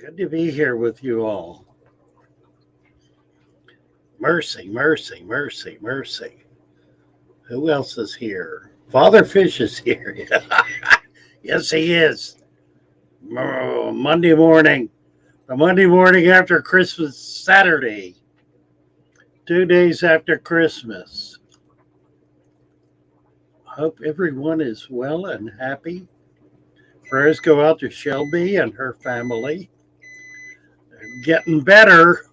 Good to be here with you all. Mercy, mercy, mercy, mercy. Who else is here? Father Fish is here. Yes, he is. Monday morning. The Monday morning after Christmas, Saturday. 2 days after Christmas. Hope everyone is well and happy. Prayers go out to Shelby and her family. They're getting better.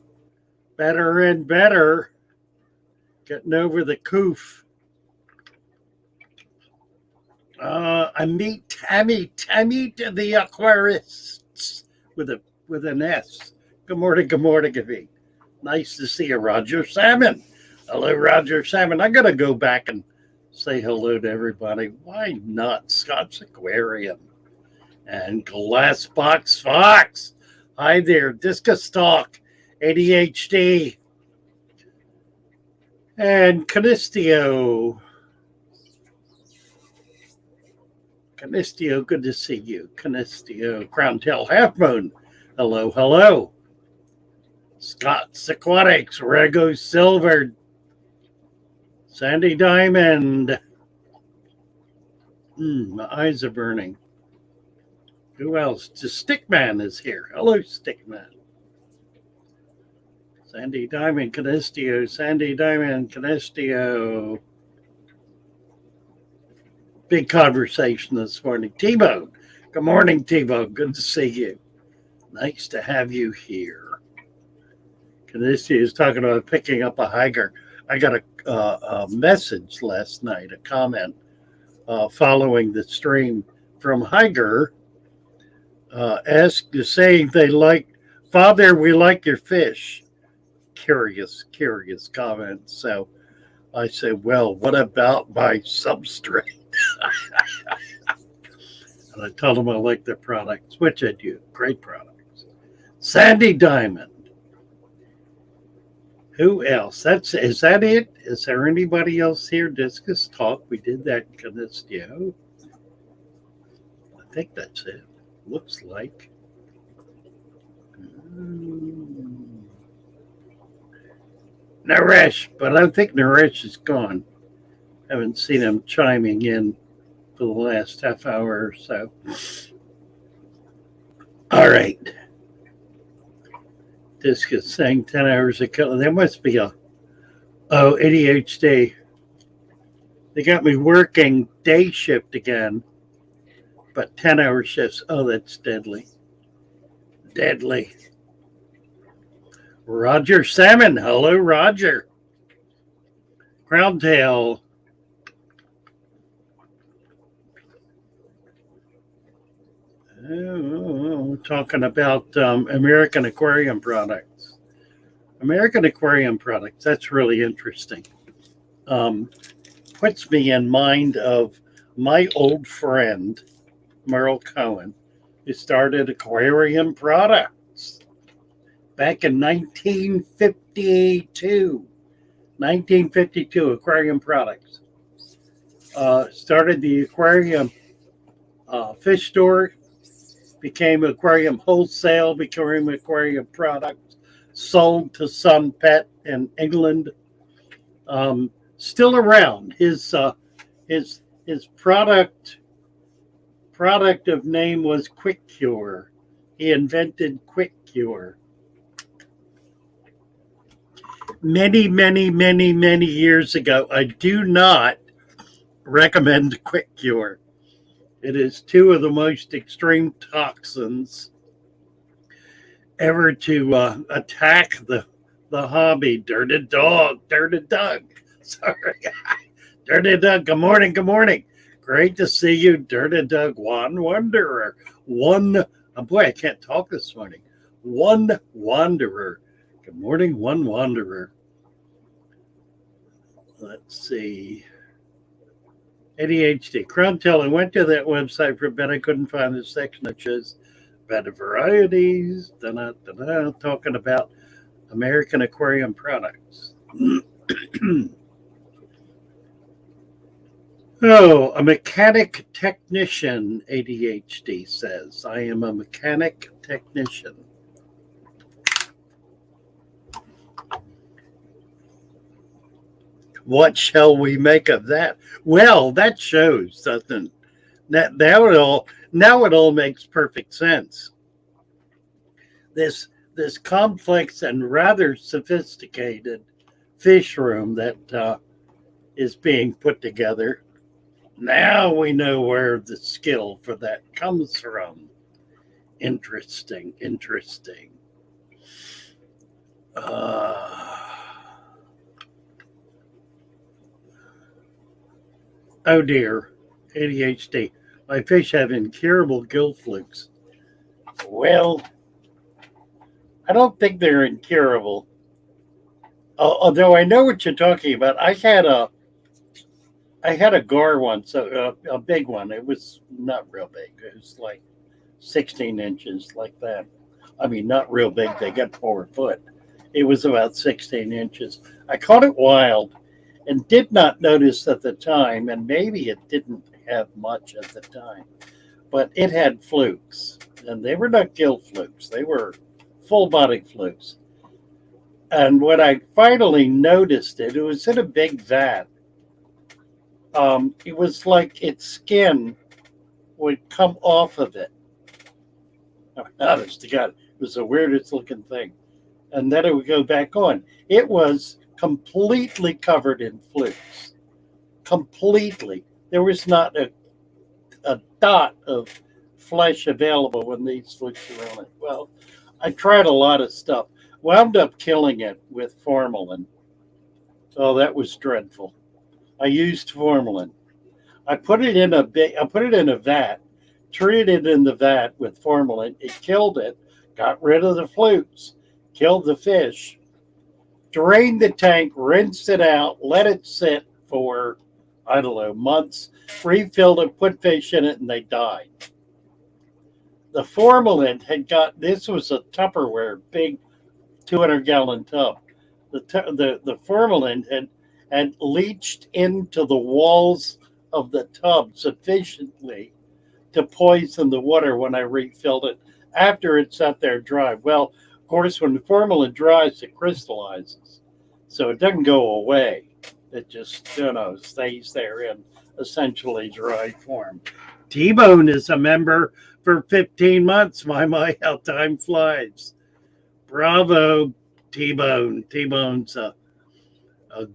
Better and better. Getting over the coof. I meet Tammy to the Aquarists with an S. Good morning, Evie. Nice to see you, Roger Salmon. Hello, Roger Salmon. I gotta go back and say hello to everybody. Why not Scott's Aquarium and Glassbox Fox? Hi there, Discus Talk, ADHD, and Canistio. Canistio, good to see you. Canistio, Crown Tail Half Moon. Hello, hello. Scott's Aquatics, Rego Silver, Sandy Diamond. My eyes are burning. Who else? The Stickman is here. Hello, Stickman. Sandy Diamond, Canistio, Sandy Diamond, Canistio. Big conversation this morning. T-Bone. Good morning, T-Bone. Good to see you. Nice to have you here. Canistio is talking about picking up a hiker. I got a message last night, a comment following the stream from Higer, saying they like, Father, we like your fish. Curious comment. So I said, well, what about my substrate? And I told them I like their products, which I do. Great products. Sandy Diamond. Who else? Is that it? Is there anybody else here? Discus Talk. We did that in Canistio. I think that's it. Looks like. Naresh, but I think Naresh is gone. Haven't seen him chiming in for the last half hour or so. All right. Discus saying 10 hours ago. There must be ADHD. They got me working day shift again, but 10-hour shifts. Oh, that's deadly. Deadly. Roger Salmon. Hello, Roger. Crown Tail. We're talking about American Aquarium products. American Aquarium products, that's really interesting. Puts me in mind of my old friend, Merle Cohen, who started Aquarium Products back in 1952. 1952, Aquarium Products. Started the aquarium fish store, became aquarium wholesale, became aquarium products, sold to Sun Pet in England. Still around. His product of name was Quick Cure. He invented Quick Cure. Many years ago. I do not recommend Quick Cure. It is two of the most extreme toxins ever to attack the hobby. Dirty Doug. Sorry. Dirty Doug, good morning. Great to see you, Dirty Doug. One Wanderer. Boy, I can't talk this morning. One Wanderer. Good morning, One Wanderer. Let's see. ADHD. Crown Tail. I went to that website for a bit. I couldn't find the section that shows better varieties. Talking about American Aquarium products. Oh, a mechanic technician, ADHD says. I am a mechanic technician. What shall we make of that? Well, that shows, doesn't that would all now it all makes perfect sense. This complex and rather sophisticated fish room that is being put together. Now we know where the skill for that comes from. Interesting, interesting. Oh dear, ADHD. My fish have incurable gill flukes. Well, I don't think they're incurable. Although I know what you're talking about. I had a gar once, a big one. It was not real big. It was like 16 inches, like that. I mean, not real big. They got 4 foot. It was about 16 inches. I caught it wild and did not notice at the time, and maybe it didn't have much at the time, but it had flukes, and they were not gill flukes. They were full body flukes. And when I finally noticed it, it was in a big vat. It was like its skin would come off of it. Honest to God, it was the weirdest looking thing. And then it would go back on. It was completely covered in flukes. Completely. There was not a dot of flesh available when these flukes were on it. Well, I tried a lot of stuff. Wound up killing it with formalin. Oh, that was dreadful. I used formalin. I put it in a vat, treated it in the vat with formalin. It killed it, got rid of the flukes, killed the fish, drained the tank, rinsed it out, let it sit for, I don't know, months, refilled it, put fish in it, and they died. The formalin this was a Tupperware, big 200-gallon tub. The formalin had leached into the walls of the tub sufficiently to poison the water when I refilled it after it sat there dry. Well, of course, when the formalin dries, it crystallizes. So it doesn't go away. It just, stays there in essentially dry form. T-Bone is a member for 15 months. My, how time flies. Bravo, T-Bone. T-Bone's a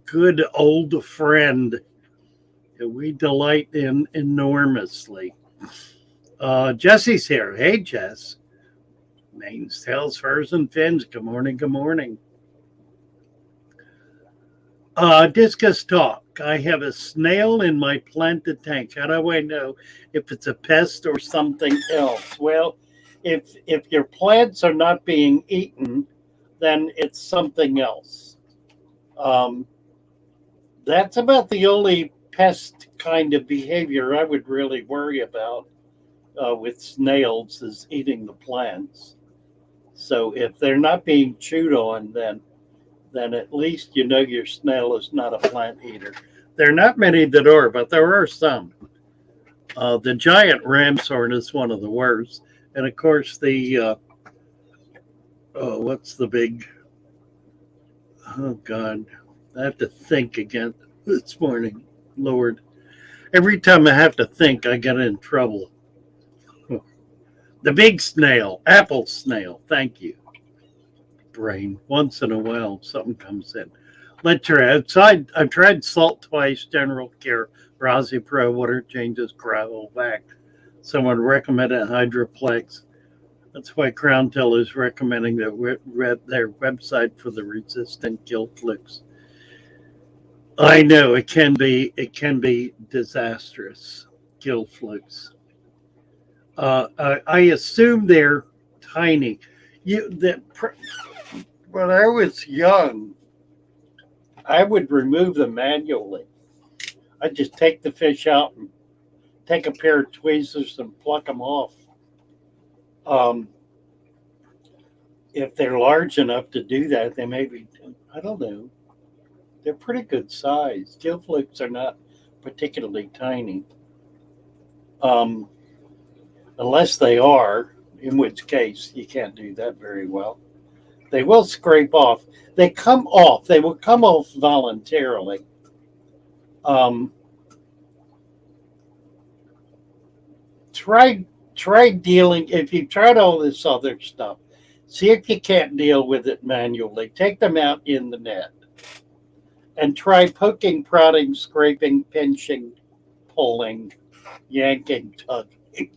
good old friend that we delight in enormously. Jesse's here. Hey, Jess. Mains, tails, furs, and fins. Good morning. Good morning. Discus talk. I have a snail in my planted tank. How do I know if it's a pest or something else? Well, if your plants are not being eaten, then it's something else. That's about the only pest kind of behavior I would really worry about with snails is eating the plants. So if they're not being chewed on, then at least you know your snail is not a plant eater. There are not many that are, but there are some. The giant ramshorn is one of the worst. And of course, what's the big, oh God, I have to think again this morning. Lord, every time I have to think, I get in trouble. The big snail, apple snail, thank you. Brain, once in a while, something comes in. Let's try outside. I've tried salt twice, general care, Rosie Pro, water changes, gravel back. Someone recommended Hydroplex. That's why Crown Tail is recommending their website for the resistant gill flukes. I know it can be disastrous, gill flukes. I assume they're tiny. When I was young, I would remove them manually. I'd just take the fish out and take a pair of tweezers and pluck them off. If they're large enough to do that, they may be, I don't know. They're pretty good size. Gill flukes are not particularly tiny. Unless they are, in which case you can't do that very well. They will scrape off. They come off. They will come off voluntarily. Um, try dealing. If you've tried all this other stuff, see if you can't deal with it manually. Take them out in the net and try poking, prodding, scraping, pinching, pulling, yanking, tugging,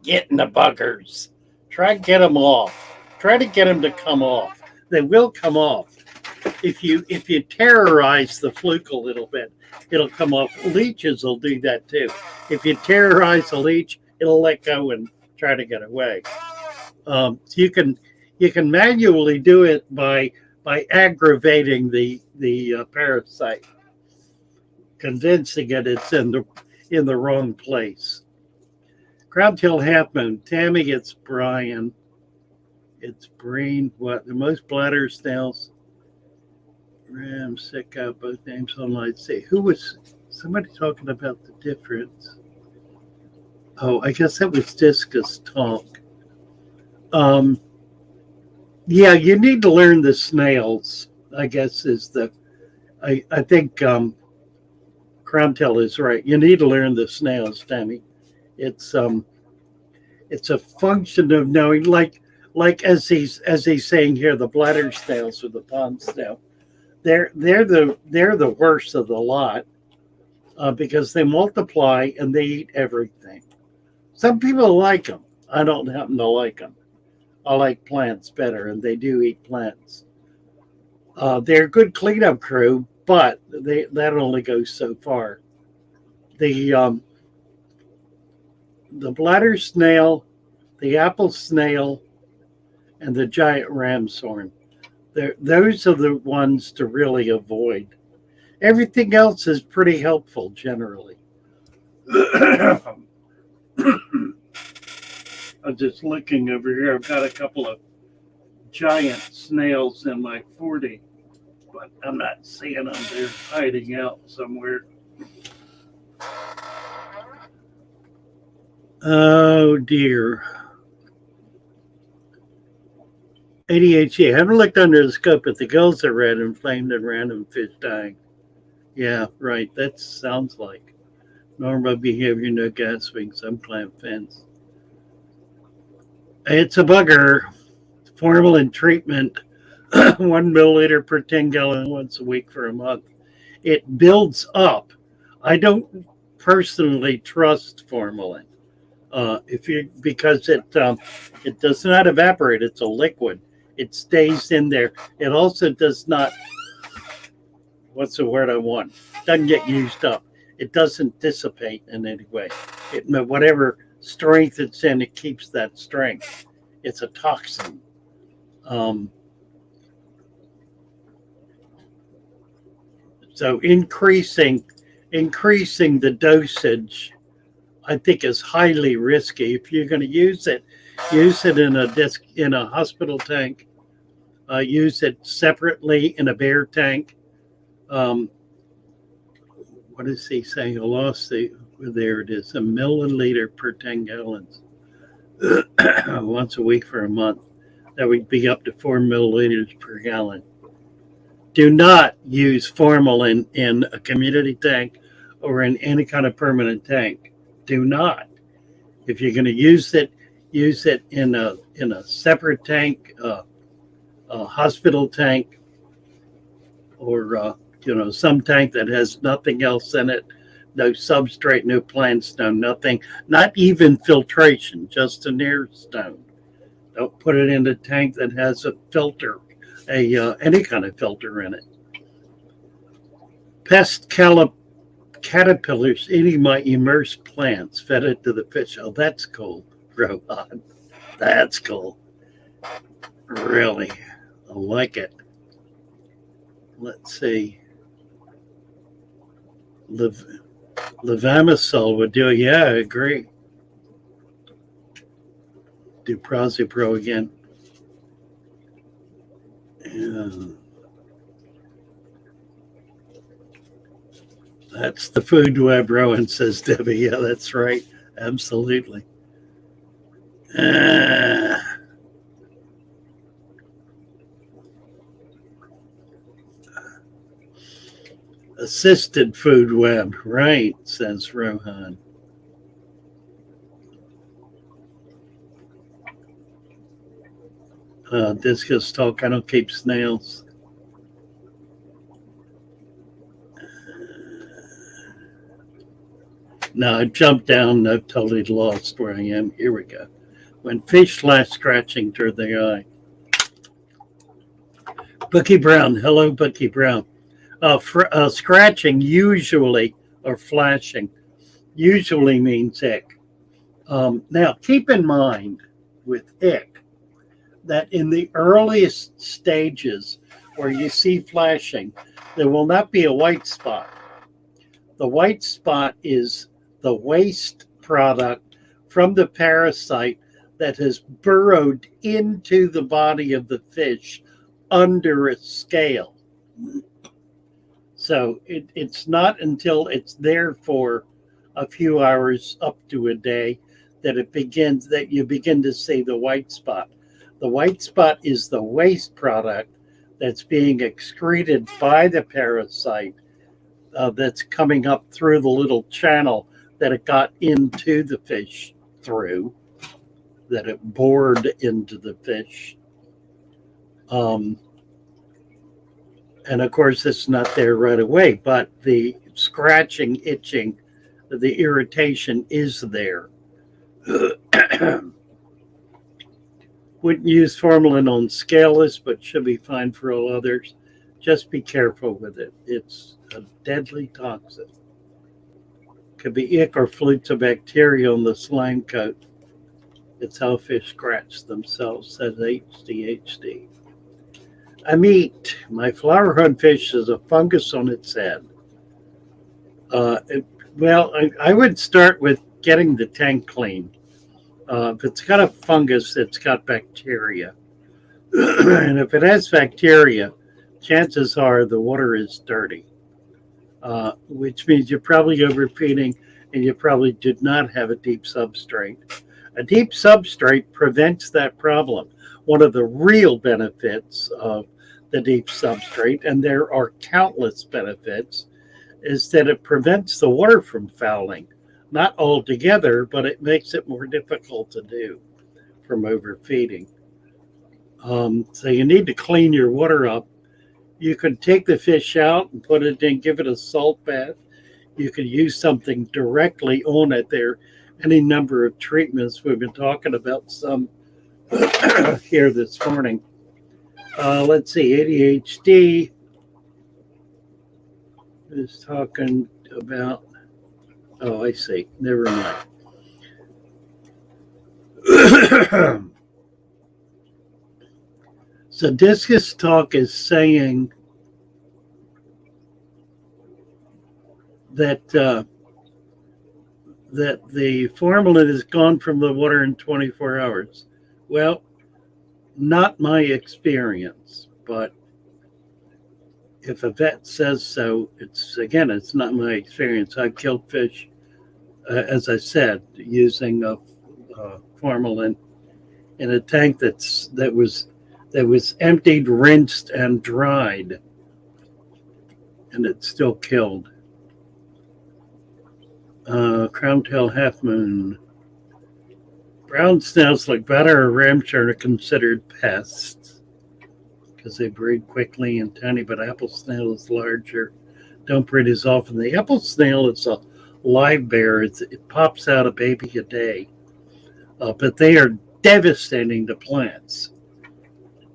getting the buggers. Try to get them off. Try to get them to come off. They will come off. If you terrorize the fluke a little bit, it'll come off. Leeches will do that too. If you terrorize a leech, it'll let go and try to get away. You can manually do it by aggravating the parasite, convincing it it's in the wrong place. Crown-tailed half moon. Tammy, it's Brian. It's brain. What the most bladder snails. Ram, sick out both names online. Say who was somebody talking about the difference? Oh, I guess that was Discus talk. Yeah, you need to learn the snails. I guess is the. I think Crowntail is right. You need to learn the snails, Tammy. It's a function of knowing, like as he's saying here, the bladder snails or the pond snail. They're the worst of the lot because they multiply and they eat everything. Some people like them. I don't happen to like them. I like plants better, and they do eat plants. They're a good cleanup crew, but that only goes so far. The bladder snail, the apple snail, and the giant ram's horn. Those are the ones to really avoid. Everything else is pretty helpful generally. I'm just looking over here. I've got a couple of giant snails in my 40, but I'm not seeing them. They're hiding out somewhere. Oh dear. ADHD. I haven't looked under the scope, but the gills are red, inflamed, and random fish dying. Yeah, right. That sounds like normal behavior, no gasping, some clamp fins. It's a bugger. Formalin treatment, 1 milliliter per 10 gallon once a week for a month. It builds up. I don't personally trust formalin. Because it does not evaporate. It's a liquid. It stays in there. It also does not. What's the word I want? Doesn't get used up. It doesn't dissipate in any way. Whatever strength it's in, it keeps that strength. It's a toxin. So increasing the dosage, I think, is highly risky. If you're going to use it in a hospital tank. Use it separately in a bear tank. What is he saying? I lost there it is, 1 milliliter per 10 gallons once a week for a month. That would be up to 4 milliliters per gallon. Do not use formalin in a community tank or in any kind of permanent tank. Do not. If you're going to use it in a separate tank, a hospital tank, or some tank that has nothing else in it, no substrate, no plants, no nothing, not even filtration, just an air stone. Don't put it in a tank that has a filter, any kind of filter in it. Pest caterpillars eating my immersed plants, fed it to the fish. Oh, that's cool, Rohan. That's cool. Really, I like it. Let's see. Levamisol would do it. Yeah, I agree. Do Prozipro again. Yeah. That's the food web, Rowan, says Debbie. Yeah, that's right. Absolutely. Assisted food web, right, says Rohan. Discus talk, I don't keep snails. No, I jumped down. I've totally lost where I am. Here we go. When fish flash scratching through the eye. Bookie Brown. Hello, Bookie Brown. Scratching usually, or flashing, usually means ick. Now, keep in mind with ick that in the earliest stages where you see flashing, there will not be a white spot. The white spot is the waste product from the parasite that has burrowed into the body of the fish under a scale. So it's not until it's there for a few hours up to a day that you begin to see the white spot. The white spot is the waste product that's being excreted by the parasite that's coming up through the little channel that it got into the fish through, that it bored into the fish. And of course, it's not there right away, but the scratching, itching, the irritation is there. Wouldn't use formalin on scaleless, but should be fine for all others. Just be careful with it. It's a deadly toxin. Could be ick or flukes of bacteria on the slime coat. It's how fish scratch themselves, says HDHD. My flowerhorn fish has a fungus on its head. I would start with getting the tank clean. If it's got a fungus, it's got bacteria. And if it has bacteria, chances are the water is dirty, which means you're probably overfeeding and you probably did not have a deep substrate. A deep substrate prevents that problem. One of the real benefits of the deep substrate, and there are countless benefits, is that it prevents the water from fouling. Not altogether, but it makes it more difficult to do from overfeeding. So you need to clean your water up. You could take the fish out and put it in, give it a salt bath. You could use something directly on it. There are any number of treatments. We've been talking about some here this morning. Let's see, ADHD is talking about, oh, I see, never mind. So Discus Talk is saying that that the formalin is gone from the water in 24 hours. Well, not my experience, but if a vet says so, it's not my experience. I've killed fish, as I said, using formalin in a tank that was emptied, rinsed, and dried, and it still killed. Crowntail half moon. Brown snails like batter or ramshorn are considered pests because they breed quickly and tiny, but apple snail is larger. Don't breed as often. The apple snail is a live bear. It pops out a baby a day, but they are devastating to plants.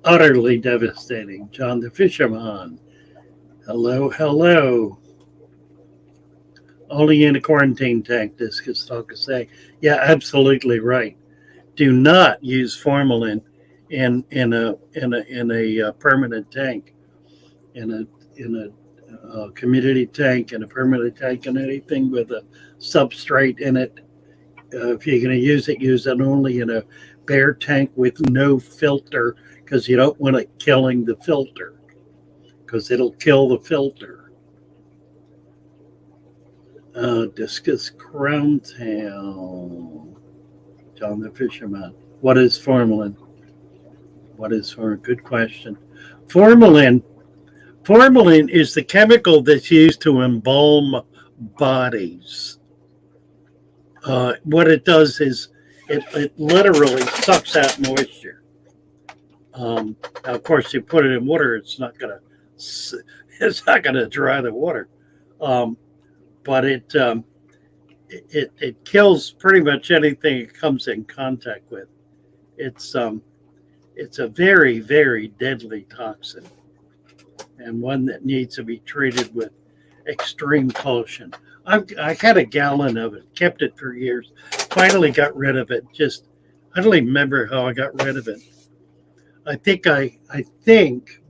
Utterly devastating. John the Fisherman. Hello, hello. Only in a quarantine tank, Discus Talk is saying. Yeah, absolutely right. Do not use formalin in a permanent tank, in a community tank, in a permanent tank, and anything with a substrate in it. If you're going to use it only in a bare tank with no filter, because you don't want it killing the filter, because it'll kill the filter. Discus Crowntail. John the Fisherman. What is formalin? Good question. Formalin Formalin is the chemical that's used to embalm bodies. What it does is it literally sucks out moisture. Now, of course, you put it in water, it's not gonna dry the water, but it kills pretty much anything it comes in contact with. It's it's a very, very deadly toxin, and one that needs to be treated with extreme caution. I had a gallon of it, kept it for years, finally got rid of it. I don't even remember how I got rid of it. I think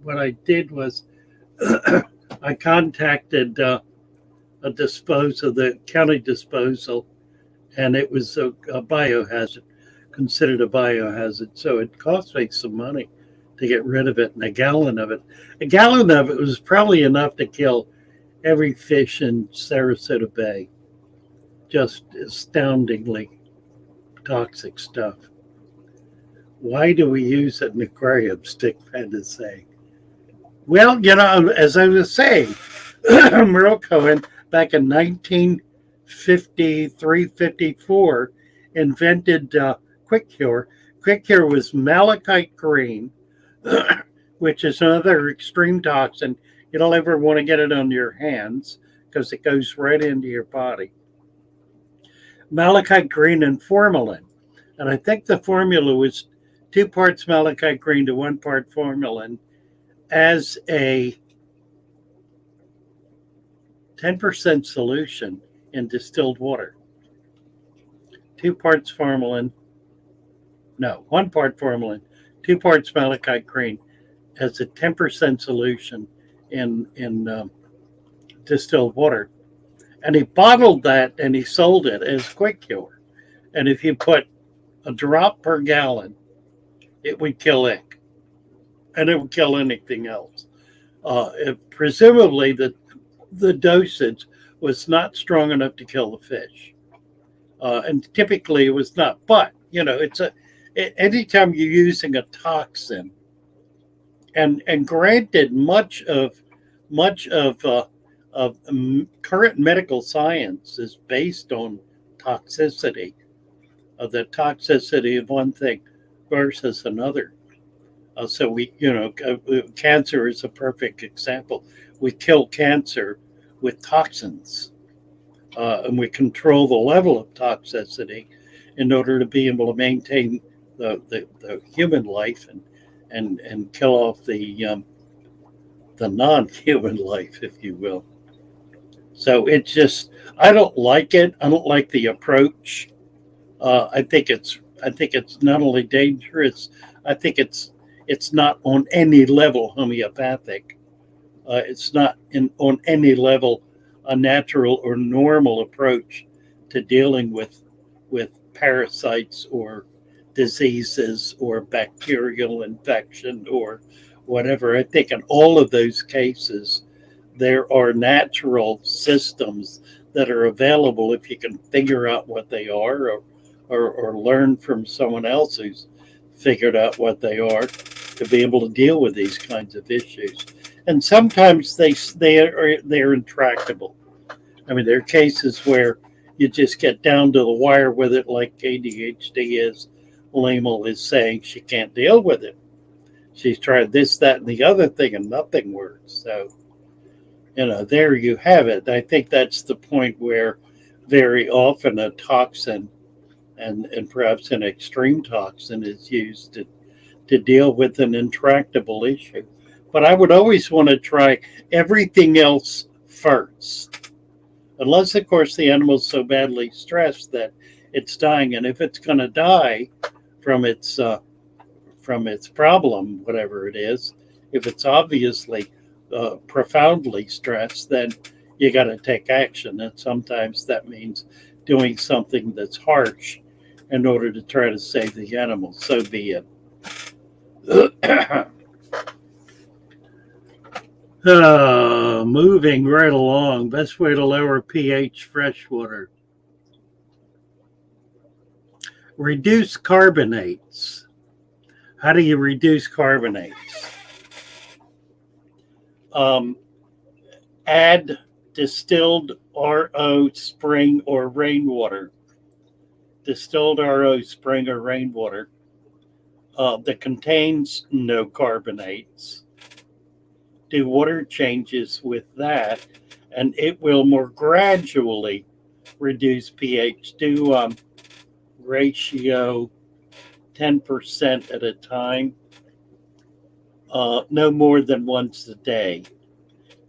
what I did was I contacted the county disposal, and it was a biohazard, considered a biohazard. So it cost me some money to get rid of it, and a gallon of it was probably enough to kill every fish in Sarasota Bay. Just astoundingly toxic stuff. Why do we use an aquarium stick? I had to say. Well, as I was saying, Merle Cohen back in 1953, 54 invented Quick Cure. Quick Cure was malachite green, which is another extreme toxin. You don't ever want to get it on your hands because it goes right into your body. Malachite green and formalin. And I think the formula was 2 parts malachite green to 1 part formalin as a 10% solution in distilled water. 2 parts formalin, no, 1 part formalin, 2 parts malachite green as a 10% solution in distilled water. And he bottled that and he sold it as Quick Cure. And if you put a drop per gallon, it would kill ink, and it would kill anything else. Presumably, the dosage was not strong enough to kill the fish, and typically it was not. But anytime you're using a toxin, and granted, much of current medical science is based on toxicity, the toxicity of one thing versus another. So cancer is a perfect example. We kill cancer with toxins, and we control the level of toxicity in order to be able to maintain the human life and kill off the non-human life, if you will. So it's just, I don't like it. I don't like the approach. I think it's not only dangerous. I think it's not on any level homeopathic. It's not on any level a natural or normal approach to dealing with parasites or diseases or bacterial infection or whatever. I think in all of those cases, there are natural systems that are available if you can figure out what they are or learn from someone else who's figured out what they are to be able to deal with these kinds of issues. And sometimes they're intractable. I mean, there are cases where you just get down to the wire with it, like ADHD is. Lamel is saying she can't deal with it. She's tried this, that, and the other thing, and nothing works. So, there you have it. I think that's the point where very often a toxin and perhaps an extreme toxin is used to deal with an intractable issue. But I would always want to try everything else first. Unless, of course, the animal's so badly stressed that it's dying. And if it's going to die from its problem, whatever it is, if it's obviously profoundly stressed, then you got to take action. And sometimes that means doing something that's harsh in order to try to save the animal. So be it. Moving right along. Best way to lower pH freshwater. Reduce carbonates. How do you reduce carbonates? Um, Add distilled RO spring or rainwater. Distilled RO spring or rainwater that contains no carbonates. Do water changes with that, and it will more gradually reduce pH. Do ratio 10% at a time, no more than once a day.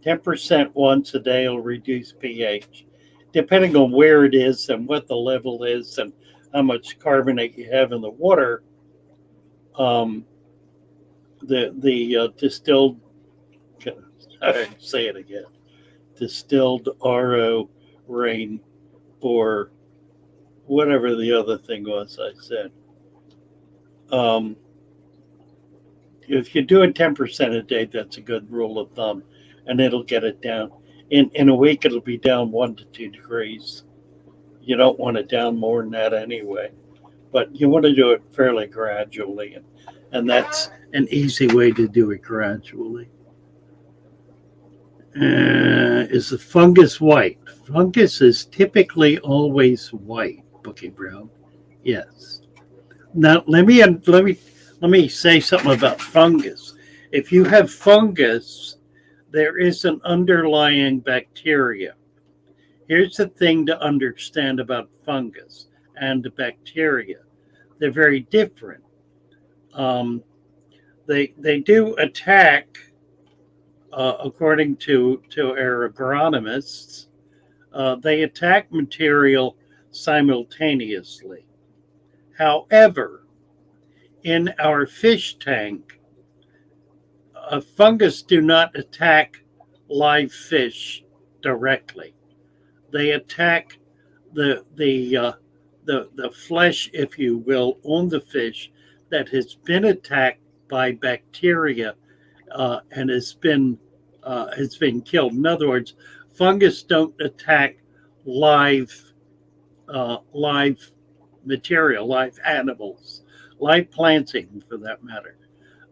10% once a day will reduce pH. Depending on where it is and what the level is and how much carbonate you have in the water, the distilled, say it again, distilled RO rain or whatever the other thing was I said. If you're doing 10% a day, that's a good rule of thumb, and it'll get it down. In a week, it'll be down 1 to 2 degrees. You don't want it down more than that anyway, but you want to do it fairly gradually, and that's an easy way to do it gradually. Is the fungus white? Fungus is typically always white, Bookie Brown. Yes. Now let me say something about fungus. If you have fungus, there is an underlying bacteria. Here's the thing to understand about fungus and bacteria. They're very different. They do attack, according to our agronomists, they attack material simultaneously. However, in our fish tank, fungus do not attack live fish directly. They attack the flesh, if you will, on the fish that has been attacked by bacteria and has been killed. In other words, fungus don't attack live material, live animals, live plants, even for that matter.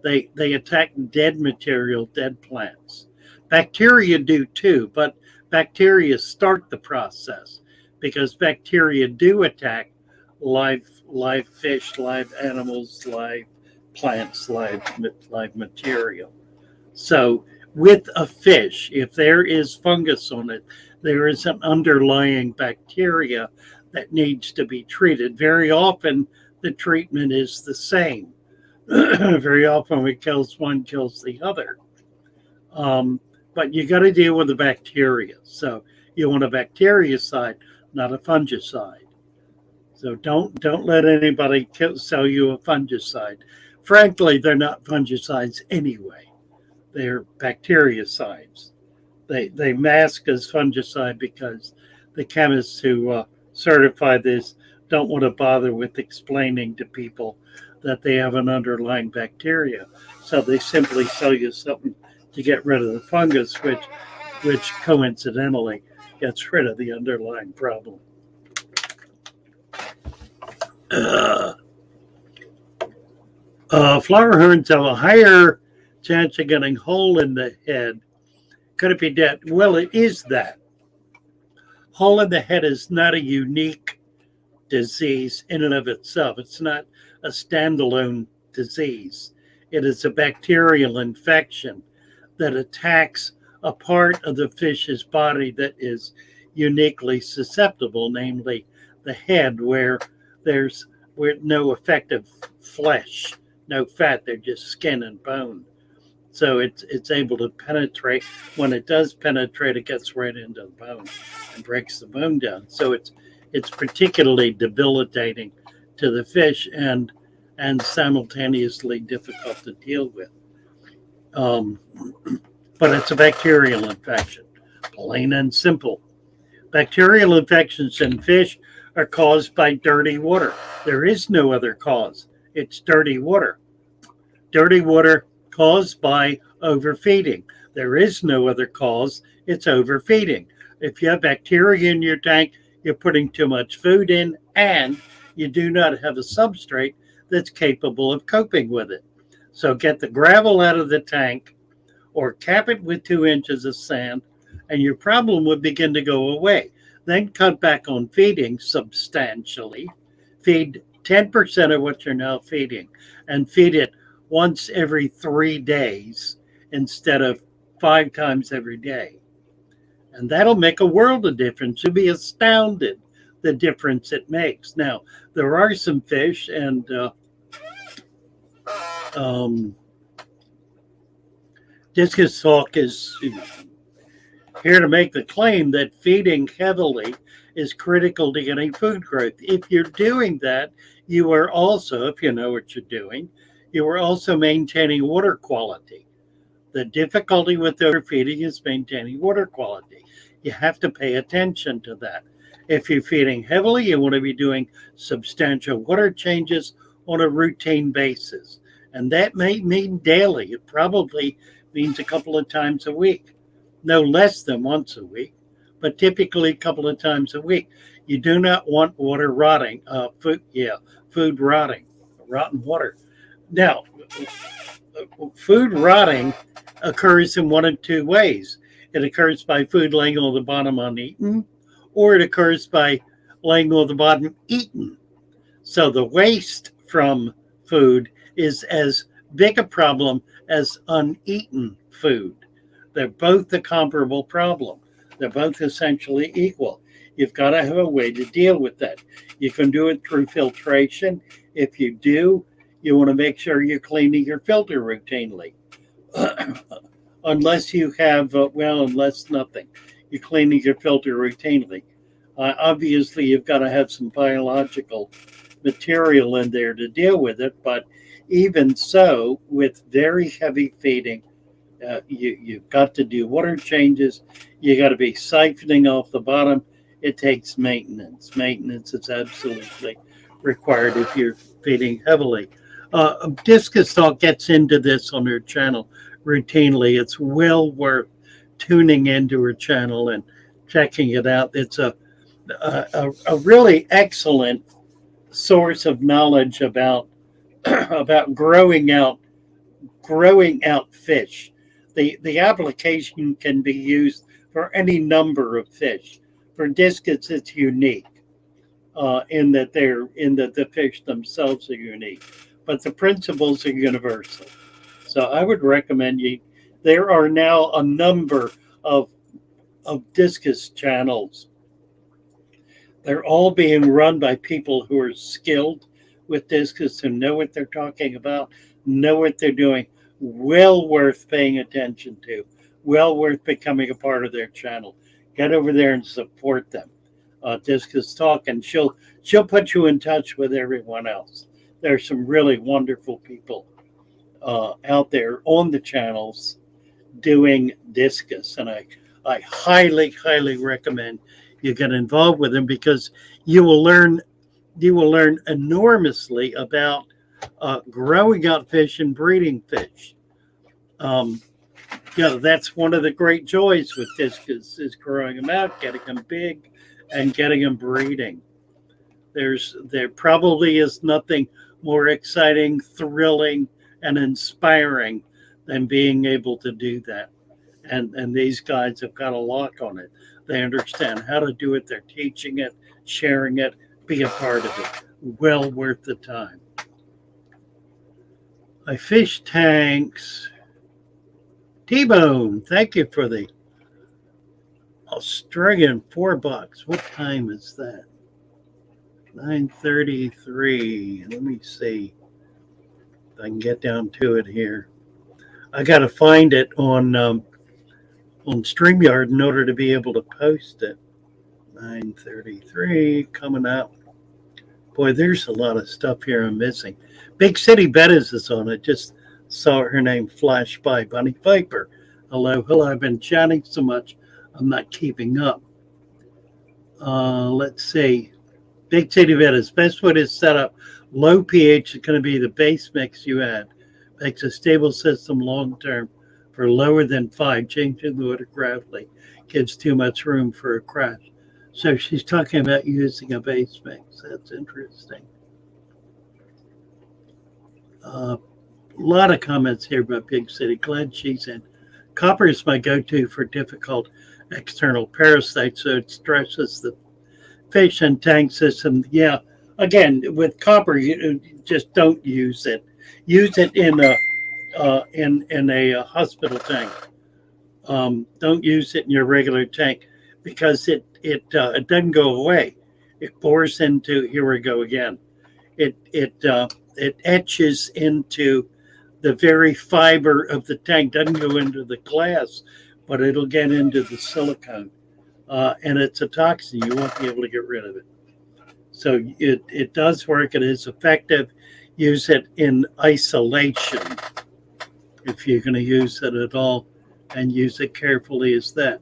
They attack dead material, dead plants. Bacteria do too, but bacteria start the process because bacteria do attack live fish, live animals, live plants, live material. So with a fish, if there is fungus on it, there is an underlying bacteria that needs to be treated. Very often the treatment is the same. Very often what kills one kills the other. But you got to deal with the bacteria. So you want a bactericide, not a fungicide. So don't let anybody sell you a fungicide. Frankly, they're not fungicides anyway. They're bactericides. They mask as fungicide because the chemists who certify this don't want to bother with explaining to people that they have an underlying bacteria. So they simply sell you something to get rid of the fungus, which coincidentally gets rid of the underlying problem. Flower herons have a higher chance of getting hole in the head. Could it be dead? Well, it is that. Hole in the head is not a unique disease in and of itself. It's not a standalone disease. It is a bacterial infection that attacks a part of the fish's body that is uniquely susceptible, namely the head, where there's no effective flesh, no fat, they're just skin and bone. So it's able to penetrate. When it does penetrate, it gets right into the bone and breaks the bone down. So it's particularly debilitating to the fish and simultaneously difficult to deal with. But it's a bacterial infection, plain and simple. Bacterial infections in fish are caused by dirty water. There is no other cause. It's dirty water. Dirty water caused by overfeeding. There is no other cause. It's overfeeding. If you have bacteria in your tank, you're putting too much food in, and you do not have a substrate that's capable of coping with it. So get the gravel out of the tank, or cap it with 2 inches of sand, and your problem would begin to go away. Then cut back on feeding substantially. Feed 10% of what you're now feeding, and feed it once every 3 days instead of 5 times every day. And that'll make a world of difference. You'll be astounded the difference it makes. Now, there are some fish, and discus hawk is here to make the claim that feeding heavily is critical to getting food growth. If you're doing that, you are also, if you know what you're doing, you are also maintaining water quality. The difficulty with overfeeding is maintaining water quality. You have to pay attention to that. If you're feeding heavily, you want to be doing substantial water changes on a routine basis. And that may mean daily. It probably means a couple of times a week. No less than once a week, but typically a couple of times a week. You do not want water rotting, food rotting, rotten water. Now, food rotting occurs in one of 2 ways. It occurs by food laying on the bottom uneaten, or it occurs by laying on the bottom eaten. So the waste from food is as big a problem as uneaten food. They're both a comparable problem. They're both essentially equal. You've got to have a way to deal with that. You can do it through filtration. If you do, you want to make sure you're cleaning your filter routinely. Unless you have, unless nothing. You're cleaning your filter routinely. Obviously, you've got to have some biological material in there to deal with it. But even so, with very heavy feeding, you've got to do water changes. You got to be siphoning off the bottom. It takes maintenance. Maintenance is absolutely required if you're feeding heavily. Discus Talk gets into this on her channel routinely. It's well worth tuning into her channel and checking it out. It's a really excellent source of knowledge about about growing out fish. The application can be used for any number of fish. For discus, it's unique in that the fish themselves are unique, but the principles are universal. So I would recommend you. There are now a number of discus channels. They're all being run by people who are skilled with discus, who know what they're talking about, know what they're doing. Well worth paying attention to, well worth becoming a part of their channel. Get over there and support them. Discus Talk, and she'll put you in touch with everyone else. There's some really wonderful people out there on the channels doing discus, and I highly recommend you get involved with them, because you will learn enormously about growing out fish and breeding fish. That's one of the great joys with discus, is growing them out, getting them big, and getting them breeding. There probably is nothing more exciting, thrilling, and inspiring than being able to do that. And these guys have got a lock on it. They understand how to do it. They're teaching it, sharing it, be a part of it. Well worth the time. My fish tanks. T-Bone, thank you for the Australian $4. What time is that? 9:33. Let me see if I can get down to it here. I got to find it on StreamYard in order to be able to post it. 9:33 coming out. Boy, there's a lot of stuff here I'm missing. Big City Bettis is on it. Just saw her name flash by. Bunny Piper. Hello. I've been chatting so much, I'm not keeping up. Let's see. Big City Bettis. Best way to set up low pH is going to be the base mix you add. Makes a stable system long term. For lower than 5, changing the water gradually gives too much room for a crash. So she's talking about using a base mix. That's interesting. A lot of comments here about Big City. Glad she's in. Copper is my go-to for difficult external parasites, so it stresses the fish and tank system. Yeah, again, with copper, you just don't use it. Use it in a hospital tank. Don't use it in your regular tank because it doesn't go away. It bores into. Here we go again. It etches into the very fiber of the tank. Doesn't go into the glass, but it'll get into the silicone, and it's a toxin. You won't be able to get rid of it. So it does work. It is effective. Use it in isolation if you're going to use it at all, and use it carefully as that.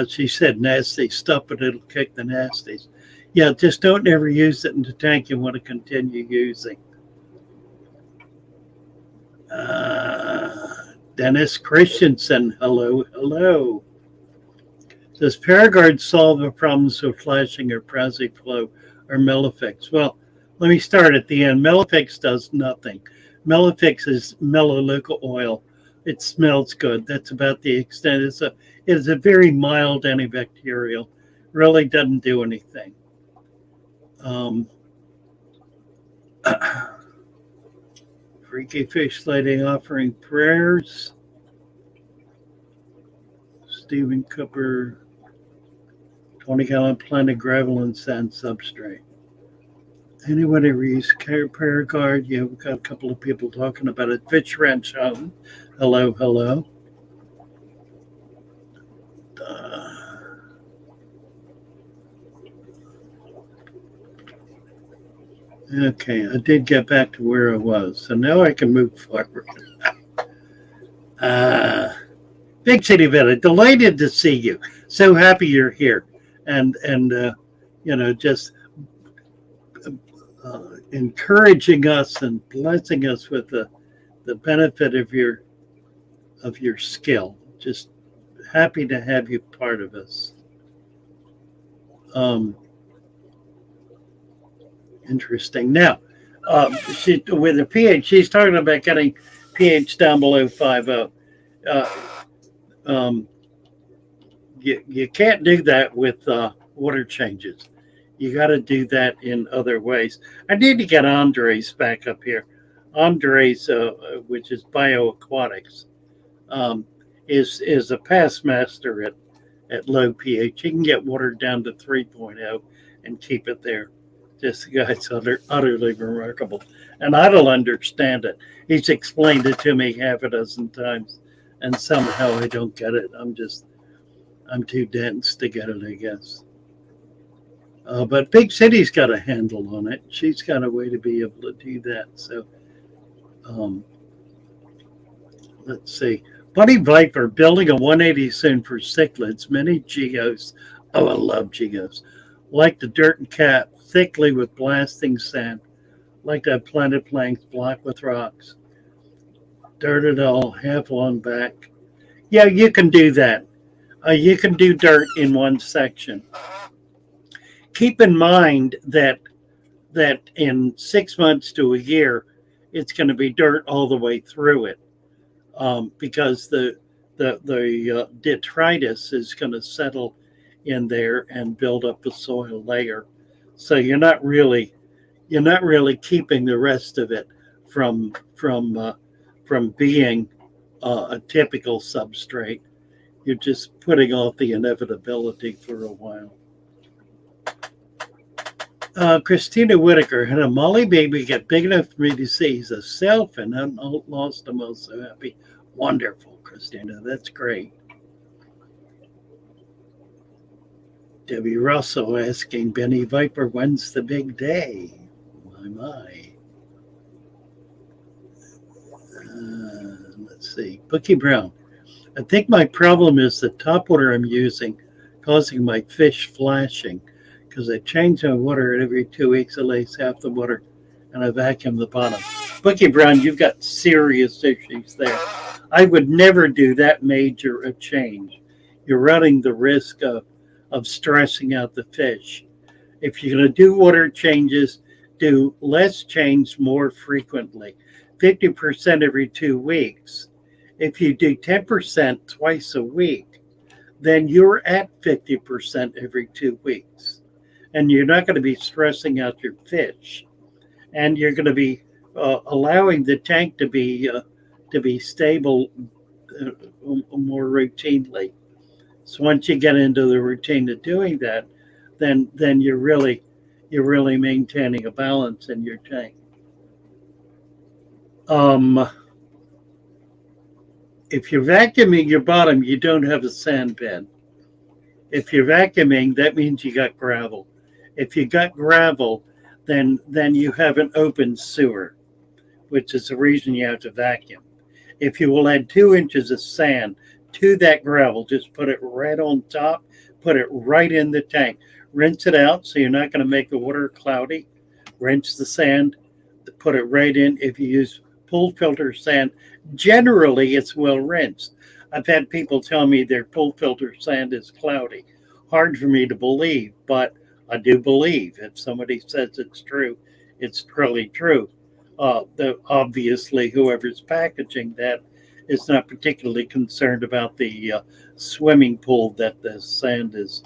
She said nasty stuff, but it'll kick the nasties. Yeah, just don't ever use it in the tank you want to continue using. Dennis Christensen, hello, hello. Does Paragard solve the problems with flashing or Praziflow or Melifix? Well, let me start at the end. Melifix does nothing. Melifix is melaleuca oil. It smells good. That's about the extent. It is a very mild antibacterial. Really doesn't do anything. Freaky Fish Lady offering prayers. Stephen Cooper, 20-gallon plant of gravel and sand substrate. Anyone ever use Paragard? Yeah, we've got a couple of people talking about it. Fish Ranch Home. Hello, hello. Okay, I did get back to where I was, so now I can move forward. Big City Villa, delighted to see you. So happy you're here, and just encouraging us and blessing us with the benefit of your skill. Just happy to have you part of us. Interesting. Now, with a pH, she's talking about getting pH down below 5.0. You can't do that with water changes. You got to do that in other ways. I need to get Andres back up here. Andres, which is bioaquatics, is a past master at low pH. He can get water down to 3.0 and keep it there. Just the guy's utterly remarkable. And I don't understand it. He's explained it to me half a dozen times, and somehow I don't get it. I'm too dense to get it, I guess. But Big City's got a handle on it. She's got a way to be able to do that. So let's see. Bunny Viper building a 180 soon for cichlids. Many geos. Oh, I love geos. Like the dirt and cap, thickly with blasting sand. Like that planted planks blocked with rocks. Dirt it all, half along back. Yeah, you can do that. You can do dirt in one section. Keep in mind that in 6 months to a year, it's going to be dirt all the way through it, because the detritus is going to settle in there and build up a soil layer. So you're not really keeping the rest of it from being a typical substrate. You're just putting off the inevitability for a while. Christina Whitaker, had a Molly baby get big enough for me to see. He's a self and I lost him. I was so happy. Wonderful, Christina. That's great. Debbie Russell asking Benny Viper, when's the big day? My. Let's see. Bookie Brown. I think my problem is the top water I'm using causing my fish flashing, because I change my water every 2 weeks. I lace half the water and I vacuum the bottom. Bookie Brown, you've got serious issues there. I would never do that major a change. You're running the risk of stressing out the fish. If you're going to do water changes, do less change more frequently. 50% every 2 weeks If you do 10% twice a week, then you're at 50% every 2 weeks. And you're not going to be stressing out your fish. And you're going to be allowing the tank to be stable more routinely. So once you get into the routine of doing that, then you're really maintaining a balance in your tank. If you're vacuuming your bottom, you don't have a sand bed. If you're vacuuming, that means you got gravel. If you got gravel, then you have an open sewer, which is the reason you have to vacuum. If you will add 2 inches of sand to that gravel, just put it right on top, put it right in the tank. Rinse it out so you're not going to make the water cloudy. Rinse the sand, put it right in. If you use pool filter sand, generally it's well rinsed. I've had people tell me their pool filter sand is cloudy. Hard for me to believe, but I do believe. If somebody says it's true, it's really true. Obviously, whoever's packaging that is not particularly concerned about the swimming pool that the sand is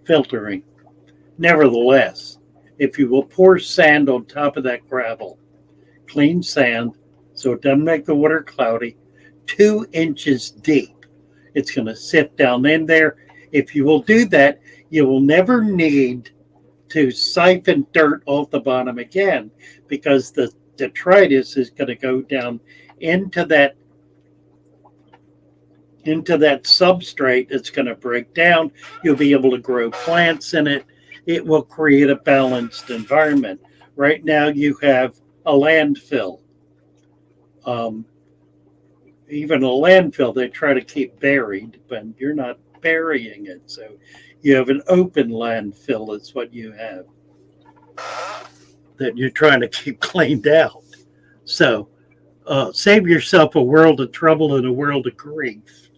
filtering. Nevertheless, if you will pour sand on top of that gravel, clean sand, so it doesn't make the water cloudy, 2 inches deep, it's going to sit down in there. If you will do that, you will never need to siphon dirt off the bottom again, because the detritus is going to go down into that substrate. It's going to break down. You'll be able to grow plants in it. It will create a balanced environment. Right now you have a landfill. Even a landfill they try to keep buried, but you're not burying it. So you have an open landfill is what you have that you're trying to keep cleaned out. So save yourself a world of trouble and a world of grief.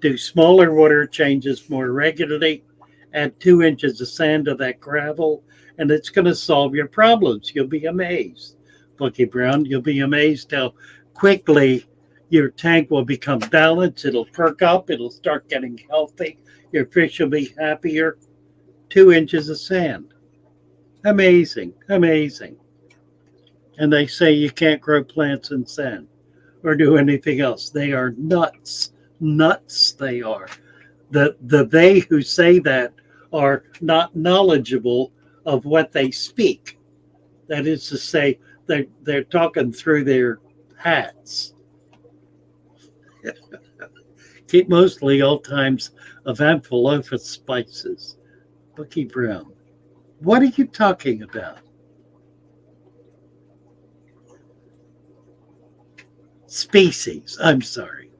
Do smaller water changes more regularly. Add 2 inches of sand to that gravel, and it's going to solve your problems. You'll be amazed, Bucky Brown. You'll be amazed how quickly your tank will become balanced. It'll perk up. It'll start getting healthy. Your fish will be happier. 2 inches of sand. Amazing, amazing. And they say you can't grow plants in sand or do anything else. They are nuts. Nuts they are. They who say that are not knowledgeable of what they speak. That is to say, they're talking through their hats. Keep mostly all times of Amphilophus spices. Bucky Brown. What are you talking about? Species. I'm sorry.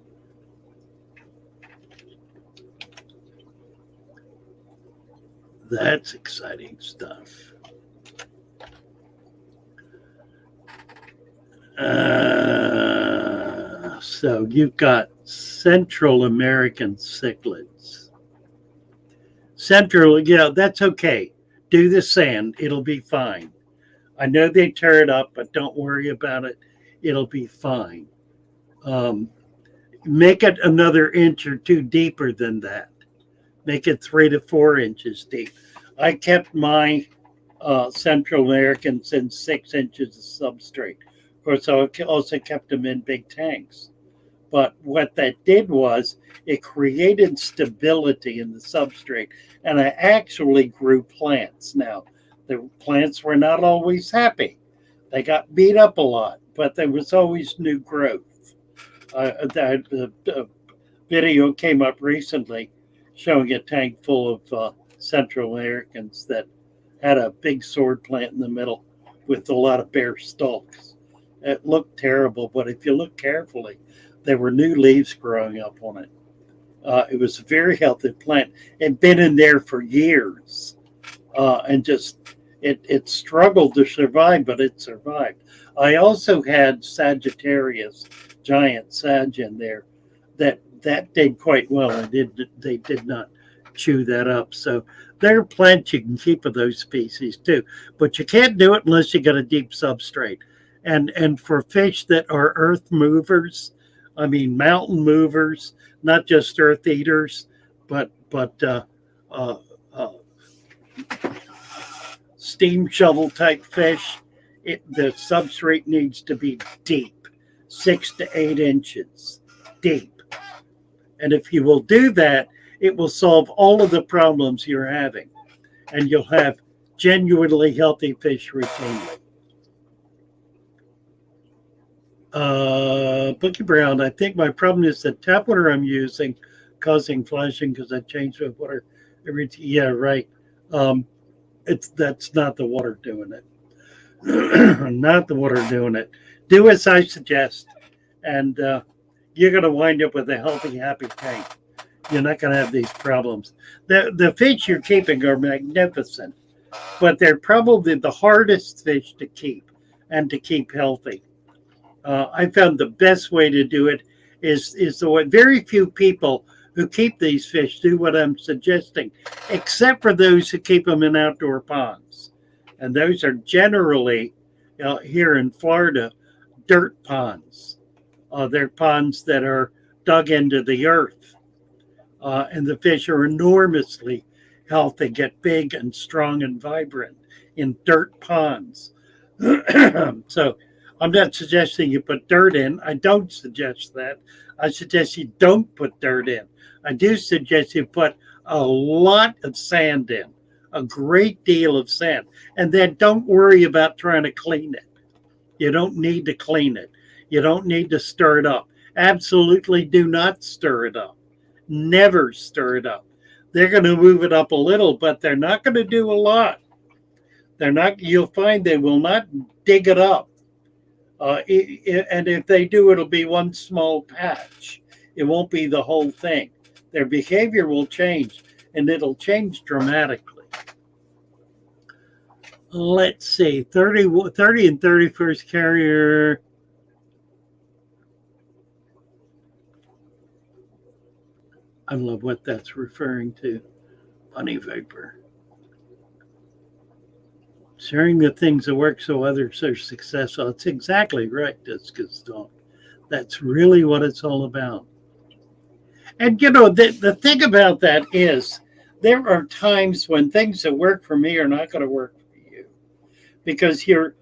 That's exciting stuff. So you've got Central American cichlids. Central, yeah, that's okay. Do the sand. It'll be fine. I know they tear it up, but don't worry about it. It'll be fine. Make it another inch or two deeper than that. Make it 3 to 4 inches deep. I kept my Central Americans in 6 inches of substrate. Of course, I also kept them in big tanks. But what that did was it created stability in the substrate. And I actually grew plants. Now, the plants were not always happy. They got beat up a lot, but there was always new growth. The video came up recently showing a tank full of Central Americans that had a big sword plant in the middle with a lot of bare stalks. It looked terrible, but if you look carefully, there were new leaves growing up on it. It was a very healthy plant. It'd been in there for years, and just it struggled to survive, but it survived. I also had Sagittarius, giant sag in there, that did quite well. They did not chew that up. So there are plants you can keep of those species too, but you can't do it unless you got a deep substrate. And for fish that are earth movers, I mean, mountain movers, not just earth eaters, but uh, uh, steam shovel type fish. The substrate needs to be deep, 6 to 8 inches deep. And if you will do that, it will solve all of the problems you're having, and you'll have genuinely healthy fish routinely. Bookie Brown, I think my problem is the tap water I'm using causing flashing because I changed the water every yeah, right. That's not the water doing it. Not the water doing it. Do as I suggest, and you're going to wind up with a healthy, happy tank. You're not going to have these problems. The fish you're keeping are magnificent, but they're probably the hardest fish to keep and to keep healthy. I found the best way to do it is the way very few people who keep these fish do what I'm suggesting, except for those who keep them in outdoor ponds. And those are generally, here in Florida, dirt ponds. They're ponds that are dug into the earth. And the fish are enormously healthy, get big and strong and vibrant in dirt ponds. So I'm not suggesting you put dirt in. I don't suggest that. I suggest you don't put dirt in. I do suggest you put a lot of sand in, a great deal of sand. And then don't worry about trying to clean it. You don't need to clean it. You don't need to stir it up. Absolutely do not stir it up. Never stir it up. They're going to move it up a little, but they're not going to do a lot. They're not. You'll find they will not dig it up. And if they do, it'll be one small patch. It won't be the whole thing. Their behavior will change, and it'll change dramatically. Let's see, 30 and 31st carrier. I don't know what that's referring to. Bunny vapor. Sharing the things that work so others are successful. It's exactly right, Discus. That's really what it's all about. And the thing about that is there are times when things that work for me are not going to work for you because your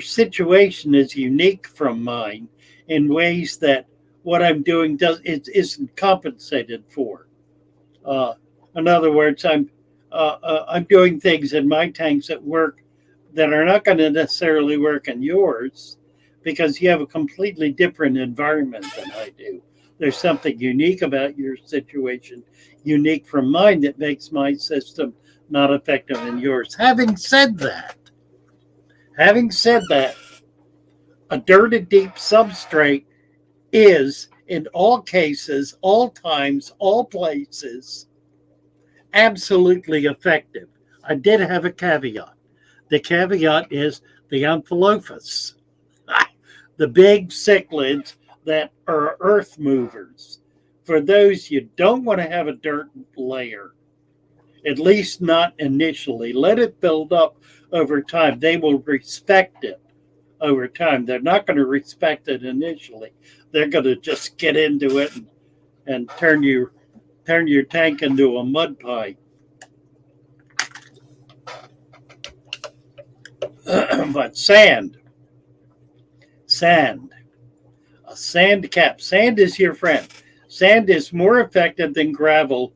situation is unique from mine in ways that what I'm doing isn't compensated for. In other words, I'm doing things in my tanks that work that are not going to necessarily work in yours because you have a completely different environment than I do. There's something unique about your situation, unique from mine, that makes my system not effective in yours. Having said that, a dirty deep substrate is, in all cases, all times, all places, absolutely effective. I did have a caveat. The caveat is the Amphilophus, the big cichlids that are earth movers. For those, you don't want to have a dirt layer, at least not initially. Let it build up over time. They will respect it over time. They're not going to respect it initially. They're going to just get into it and turn your tank into a mud pie. But sand, a sand cap. Sand is your friend. Sand is more effective than gravel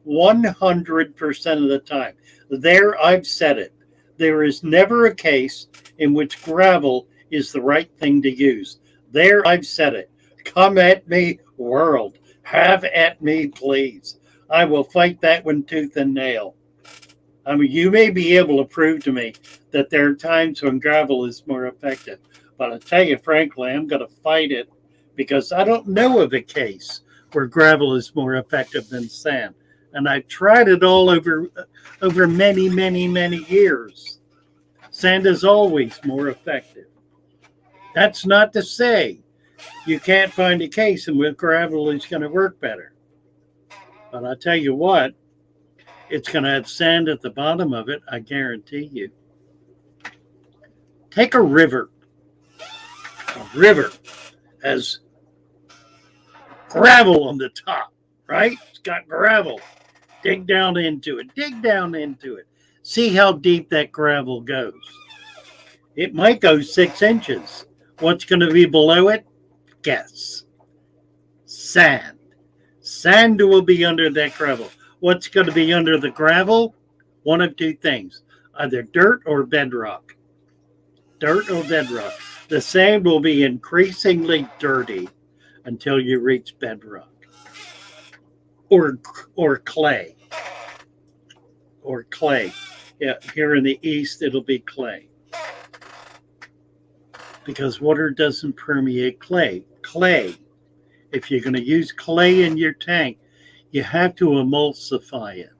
100% of the time. There, I've said it. There is never a case in which gravel is the right thing to use. There, I've said it. Come at me, world. Have at me, please. I will fight that one tooth and nail. I mean, you may be able to prove to me that there are times when gravel is more effective. But I tell you, frankly, I'm going to fight it because I don't know of a case where gravel is more effective than sand. And I've tried it all over many, many, many years. Sand is always more effective. That's not to say you can't find a case in which gravel is going to work better. But I tell you what, it's going to have sand at the bottom of it, I guarantee you. Take a river. A river has gravel on the top, right? It's got gravel. Dig down into it. Dig down into it. See how deep that gravel goes. It might go 6 inches. What's going to be below it? Guess. Sand. Sand will be under that gravel. What's going to be under the gravel? One of two things. Either dirt or bedrock. Dirt or bedrock. The sand will be increasingly dirty until you reach bedrock. Or clay. Or clay. Yeah, here in the east, it'll be clay. Because water doesn't permeate clay. Clay. If you're going to use clay in your tank, you have to emulsify it.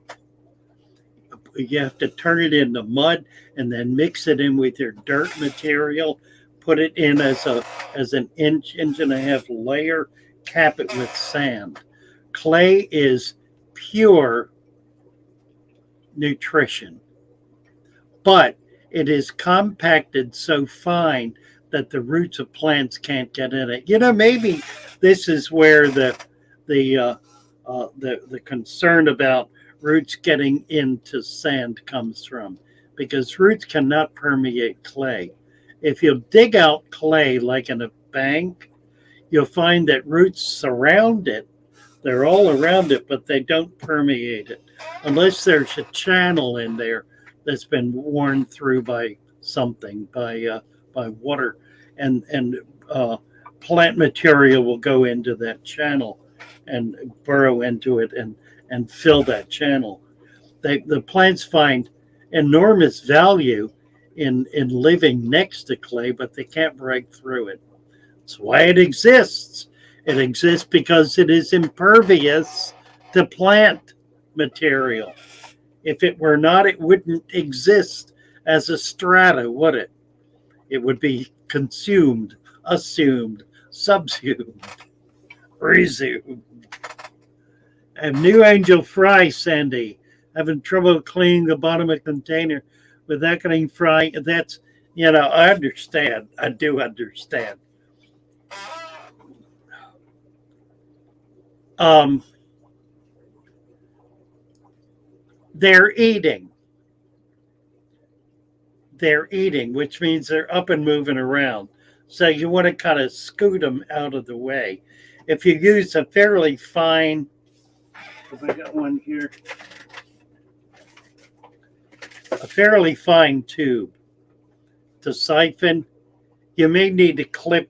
You have to turn it into mud and then mix it in with your dirt material, put it in as an inch and a half layer, cap it with sand. Clay is pure nutrition, but it is compacted so fine that the roots of plants can't get in it. Maybe this is where the concern about roots getting into sand comes from, because roots cannot permeate clay. If you dig out clay like in a bank, you'll find that roots surround it. They're all around it, but they don't permeate it unless there's a channel in there that's been worn through by something, by water, and plant material will go into that channel and burrow into it and fill that channel. The plants find enormous value in living next to clay, but they can't break through it. That's why it exists. It exists because it is impervious to plant material. If it were not, it wouldn't exist as a strata, would it? It would be consumed, assumed, subsumed, resumed. And New Angel Fry, Sandy, having trouble cleaning the bottom of the container without getting fry. That's, I understand. I do understand. They're eating. They're eating, which means they're up and moving around. So you want to kind of scoot them out of the way. If you use a fairly fine, if I got one here, a fairly fine tube to siphon, you may need to clip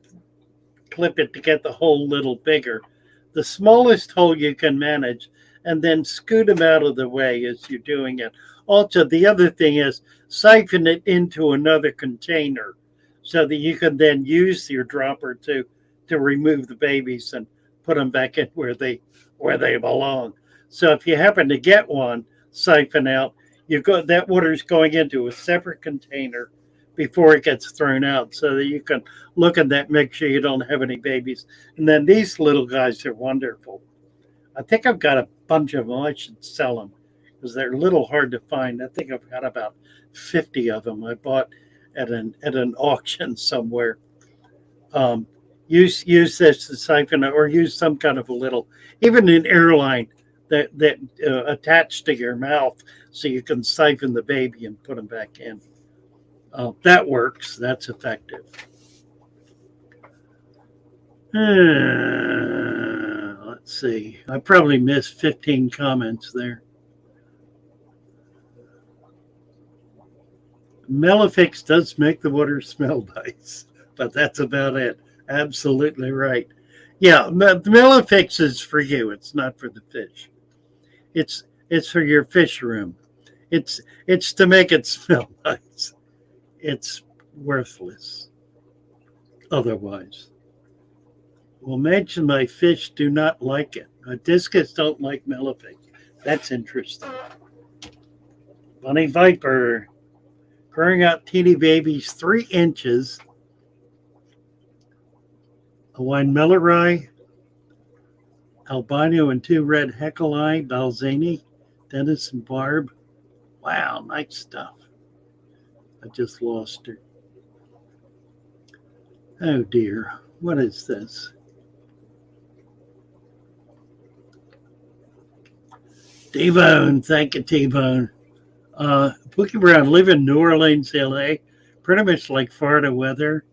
it to get the hole a little bigger. The smallest hole you can manage, and then scoot them out of the way as you're doing it. Also, the other thing is siphon it into another container so that you can then use your dropper to remove the babies and put them back in where they belong. So if you happen to get one siphon out, that water's going into a separate container before it gets thrown out, so that you can look at that, make sure you don't have any babies. And then these little guys are wonderful. I think I've got a bunch of them. I should sell them because they're a little hard to find. I think I've got about 50 of them I bought at an auction somewhere. Use this to siphon, or use some kind of a little, even an airline that attached to your mouth, so you can siphon the baby and put them back in. That works. That's effective. Let's see. I probably missed 15 comments there. Melifix does make the water smell nice, but that's about it. Absolutely right. Yeah, Melifix is for you. It's not for the fish. It's for your fish room. It's to make it smell nice. It's worthless otherwise. Well, mention my fish do not like it. Discus don't like Melifix. That's interesting. Bunny Viper, growing out teeny babies 3 inches. Hawaiian Millerai, albino and 2 red Heckelei, Balzani, Dennis and Barb. Wow, nice stuff. I just lost her. Oh dear, what is this? T-Bone, thank you, T-Bone. Bookie Brown, live in New Orleans, LA. Pretty much like Florida weather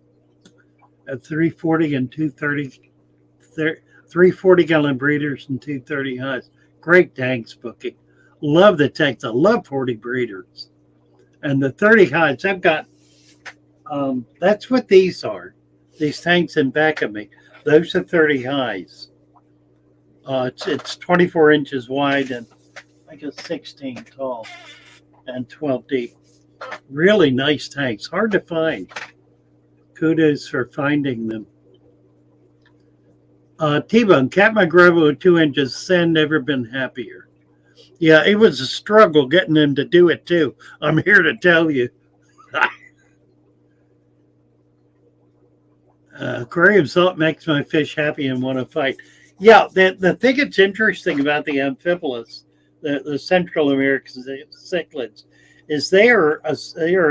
at 340 and 230, 340 gallon breeders and 230 highs. Great tanks, Bookie. Love the tanks. I love 40 breeders. And the 30 highs, I've got, that's what these are. These tanks in back of me. Those are 30 highs. It's 24 inches wide and I guess 16 tall and 12 deep. Really nice tanks. Hard to find. Kudos for finding them. T-Bone, Cat my gravel with 2 inches, sand never been happier. Yeah, it was a struggle getting him to do it too. I'm here to tell you. Aquarium salt makes my fish happy and want to fight. Yeah, the thing that's interesting about the amphibolus, the Central American cichlids, is they are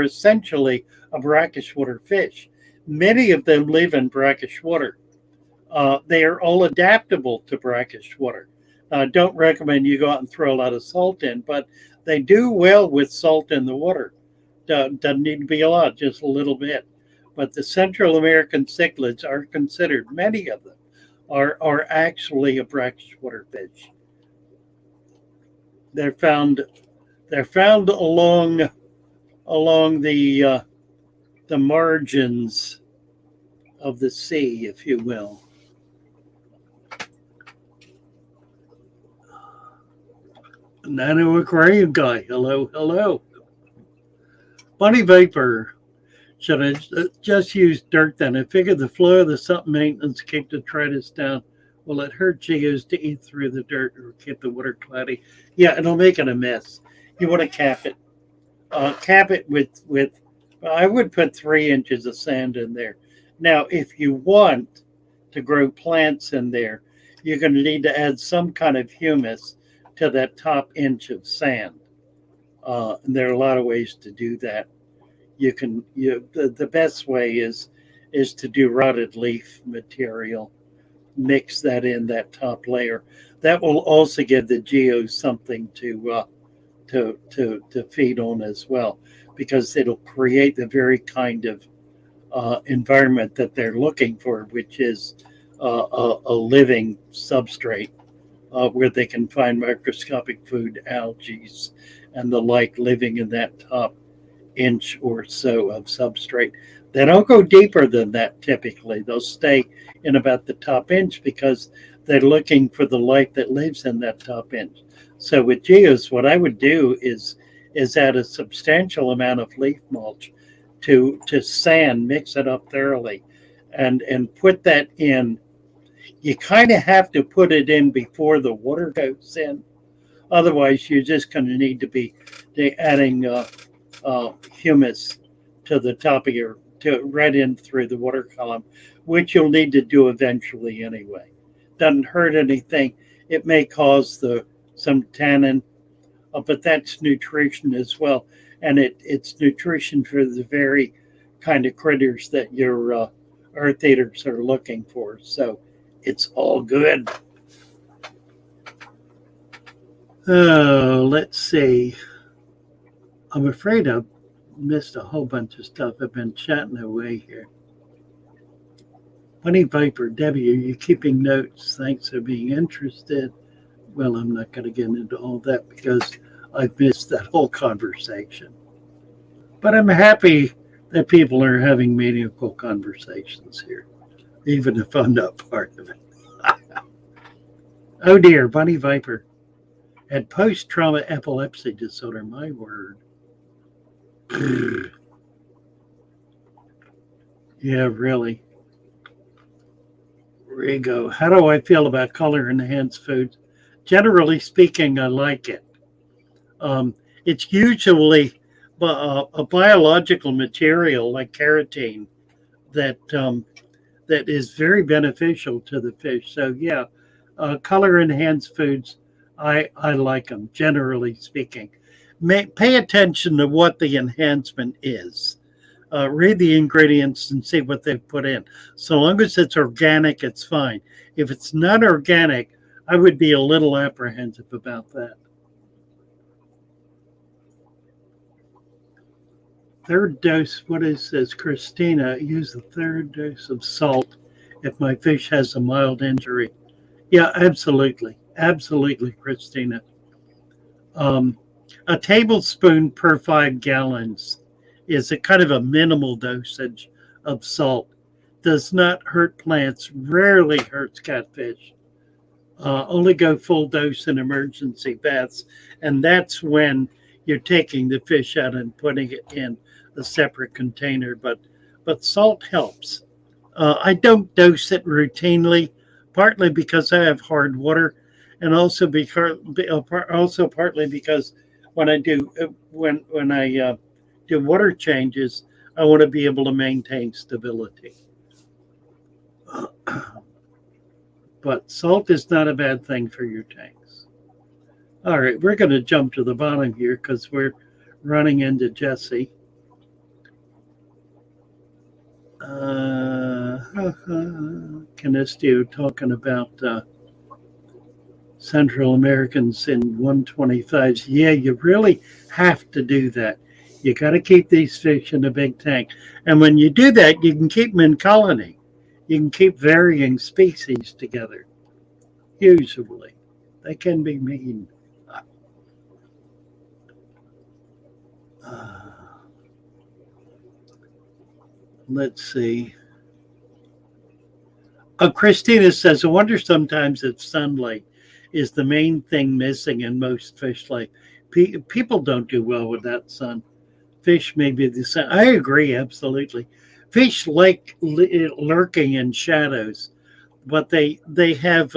essentially a brackish water fish. Many of them live in brackish water. They are all adaptable to brackish water. I don't recommend you go out and throw a lot of salt in, but they do well with salt in the water. Doesn't need to be a lot, just a little bit. But the Central American cichlids are considered, many of them are actually a brackish water fish. They're found along the margins of the sea, if you will. Nano Aquarium guy, hello. Bunny Vapor, should I just use dirt then? I figure the flow of the sump maintenance keep detritus down. Will it hurt geos to eat through the dirt or keep the water cloudy? Yeah, it'll make it a mess. You want to cap it. Cap it with I would put 3 inches of sand in there. Now, if you want to grow plants in there, you're going to need to add some kind of humus to that top inch of sand. And there are a lot of ways to do that. The best way is to do rotted leaf material. Mix that in that top layer. That will also give the geos something to feed on as well, because it'll create the very kind of environment that they're looking for, which is a living substrate where they can find microscopic food, algae, and the like living in that top inch or so of substrate. They don't go deeper than that typically. They'll stay in about the top inch because they're looking for the life that lives in that top inch. So with geos, what I would do is add a substantial amount of leaf mulch to sand, mix it up thoroughly, and put that in. You kind of have to put it in before the water goes in. Otherwise, you're just going to need to be adding humus to the top of right in through the water column, which you'll need to do eventually anyway. Doesn't hurt anything. It may cause some tannin, but that's nutrition as well. And it's nutrition for the very kind of critters that your earth eaters are looking for. So it's all good. Oh, let's see. I'm afraid I've missed a whole bunch of stuff. I've been chatting away here. Bunny Viper, Debbie, are you keeping notes? Thanks for being interested. Well, I'm not going to get into all that because I've missed that whole conversation. But I'm happy that people are having meaningful conversations here, even if I'm not part of it. Oh dear, Bunny Viper had post-trauma epilepsy disorder. My word. Yeah, really. Rigo, how do I feel about color enhanced foods? Generally speaking, I like it. It's usually a biological material like carotene that is very beneficial to the fish. So yeah, color enhanced foods, I like them, generally speaking. Pay attention to what the enhancement is. Read the ingredients and see what they've put in. So long as it's organic, it's fine. If it's not organic, I would be a little apprehensive about that. Third dose, what is this? Christina, use the third dose of salt if my fish has a mild injury. Yeah, absolutely. Absolutely, Christina. Um, a tablespoon per 5 gallons is a kind of a minimal dosage of salt. Does not hurt plants, rarely hurts catfish. Only go full dose in emergency baths, and that's when you're taking the fish out and putting it in a separate container. But salt helps. I don't dose it routinely, partly because I have hard water, and also partly because when I do water changes, I want to be able to maintain stability. But salt is not a bad thing for your tanks. All right, we're going to jump to the bottom here because we're running into Jesse. Canistio talking about Central Americans in 125s. Yeah, you really have to do that. You got to keep these fish in a big tank. And when you do that, you can keep them in colony. You can keep varying species together. Usually, they can be mean. Uh, let's see. Christina says, I wonder sometimes if sunlight is the main thing missing in most fish life. People don't do well with that sun. Fish may be the sun. I agree, absolutely. Fish like lurking in shadows, but they have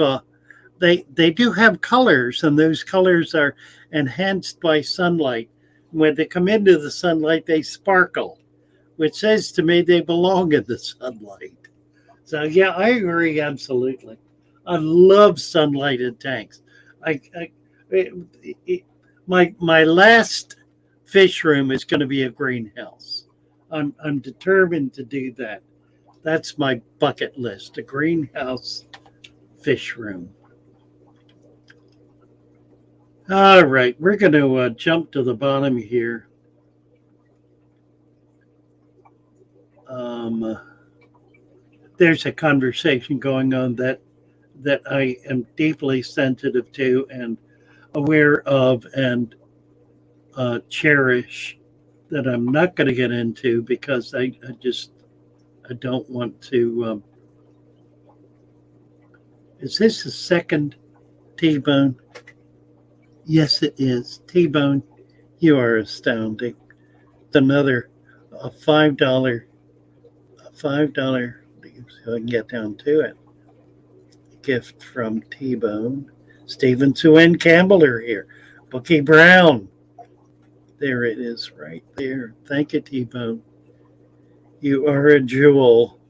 they do have colors, and those colors are enhanced by sunlight. When they come into the sunlight, they sparkle, which says to me they belong in the sunlight. So yeah, I agree absolutely. I love sunlighted tanks. I it, my last fish room is going to be a greenhouse. I'm determined to do that. That's my bucket list: a greenhouse fish room. All right, we're going to jump to the bottom here. There's a conversation going on that I am deeply sensitive to and aware of and cherish that I'm not going to get into because I don't want to. Is this the second T-bone? Yes, it is. T-bone, you are astounding. Another $5, so I can get down to it. Gift from T-bone. Stephen Sue and Campbell are here. Bookie Brown. There it is, right there. Thank you, T-bone. You are a jewel.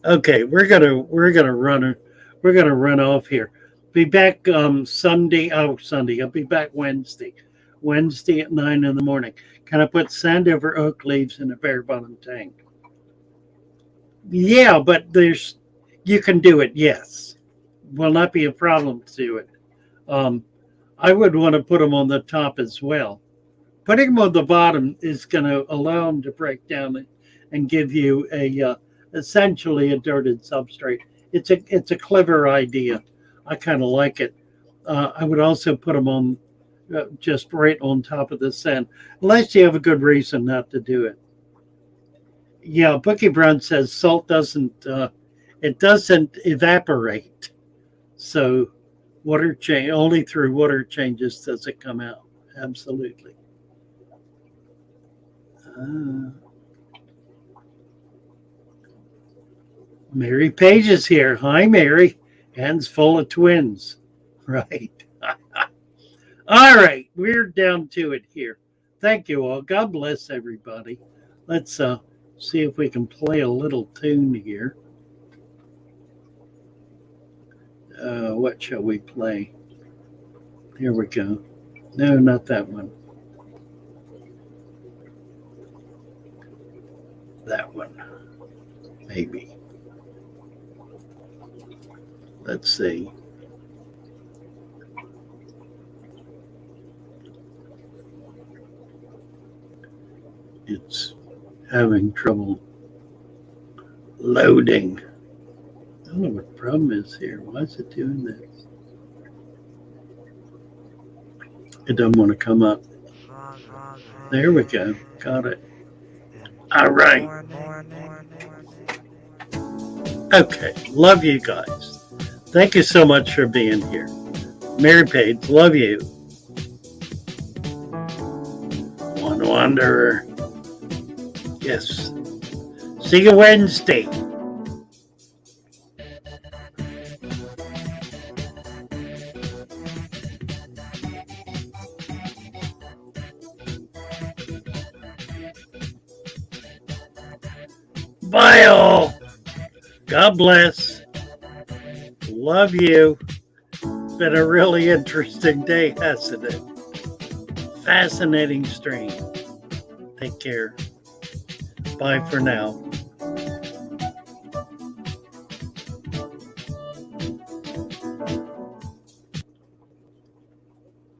Okay, we're gonna run off here. Be back Sunday. Oh, Sunday. I'll be back Wednesday. Wednesday at 9 in the morning. Can I put sand over oak leaves in a bare bottom tank? Yeah, but you can do it. Yes, will not be a problem to do it. Um, I would want to put them on the top as well. Putting them on the bottom is going to allow them to break down and give you a essentially a dirted substrate. It's a clever idea. I kind of like it. I would also put them on just right on top of the sand, unless you have a good reason not to do it. Yeah, Bookie Brown says salt doesn't it doesn't evaporate. So water change only through water changes does it come out. Absolutely. Uh, Mary Page is here. Hi, Mary. Hands full of twins. Right. All right, we're down to it here. Thank you all. God bless everybody. Let's see if we can play a little tune here. What shall we play? Here we go. No, not that one. That one. Maybe. Let's see. It's having trouble loading. I don't know what the problem is here. Why is it doing this? It doesn't want to come up. There we go. Got it. All right. Okay. Love you guys. Thank you so much for being here. Mary Page, love you. One Wanderer. Yes. See you Wednesday. Bye all. God bless. Love you. It's been a really interesting day, hasn't it? Fascinating stream. Take care. Bye for now.